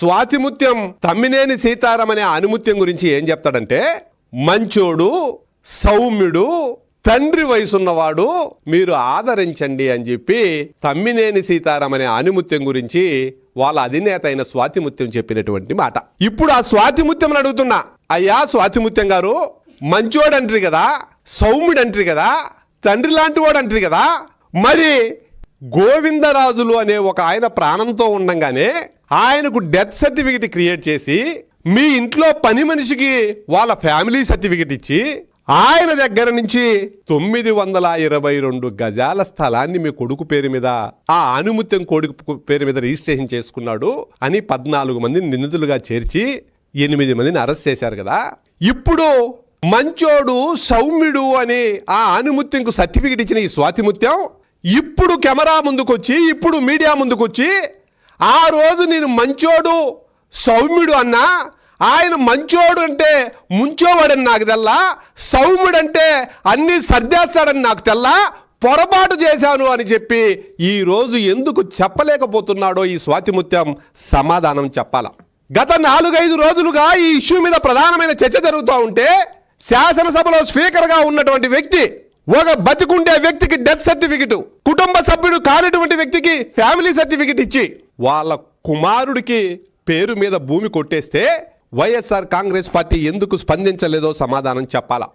స్వాతిముత్యం తమ్మినేని సీతారాం అనే ఆనిముత్యం గురించి ఏం చెప్తాడంటే, మంచోడు, సౌమ్యుడు, తండ్రి వయసున్నవాడు, మీరు ఆదరించండి అని చెప్పి తమ్మినేని సీతారాం అనే ఆనిముత్యం గురించి వాళ్ళ అధినేత అయిన స్వాతిముత్యం చెప్పినటువంటి మాట. ఇప్పుడు ఆ స్వాతిముత్యం అడుగుతున్నా, అయ్యా స్వాతిముత్యం గారు, మంచోడు అంటారు కదా, సౌమ్యుడు అంటారు కదా, తండ్రి లాంటి వాడు అంటారు కదా, మరి గోవిందరాజులు అనే ఒక ఆయన ప్రాణంతో ఉండంగానే ఆయనకు డెత్ సర్టిఫికెట్ క్రియేట్ చేసి మీ ఇంట్లో పని మనిషికి వాళ్ళ ఫ్యామిలీ సర్టిఫికెట్ ఇచ్చి ఆయన దగ్గర నుంచి 922 గజాల స్థలాన్ని మీ కొడుకు పేరు మీద, ఆ ఆనిముత్యం కొడుకు పేరు మీద రిజిస్ట్రేషన్ చేసుకున్నాడు అని 14 మందిని నిందితులుగా చేర్చి 8 మందిని అరెస్ట్ చేశారు కదా. ఇప్పుడు మంచోడు, సౌమ్యుడు అని ఆ ఆనిముత్యంకు సర్టిఫికెట్ ఇచ్చిన ఈ స్వాతిముత్యం ఇప్పుడు కెమెరా ముందుకొచ్చి, ఇప్పుడు మీడియా ముందుకొచ్చి, ఆ రోజు నేను మంచోడు, సౌమ్యుడు అన్నా, ఆయన మంచోడు అంటే ముంచోవాడని నాకు తెల్లా, సౌమ్యుడంటే అన్నీ సర్దేస్తాడని నాకు తెల్లా, పొరపాటు చేశాను అని చెప్పి ఈరోజు ఎందుకు చెప్పలేకపోతున్నాడో ఈ స్వాతిముత్యం సమాధానం చెప్పాల. గత 4-5 రోజులుగా ఈ ఇష్యూ మీద ప్రధానమైన చర్చ జరుగుతూ ఉంటే శాసనసభలో స్పీకర్గా ఉన్నటువంటి వ్యక్తి ఒక బతికుండే వ్యక్తికి డెత్ సర్టిఫికెట్, కుటుంబ సభ్యుడు కానిటువంటి వ్యక్తికి ఫ్యామిలీ సర్టిఫికెట్ ఇచ్చి వాళ్ళ కుమారుడికి పేరు మీద భూమి కొట్టేస్తే వైఎస్ఆర్ కాంగ్రెస్ పార్టీ ఎందుకు స్పందించలేదో సమాధానం చెప్పాలా.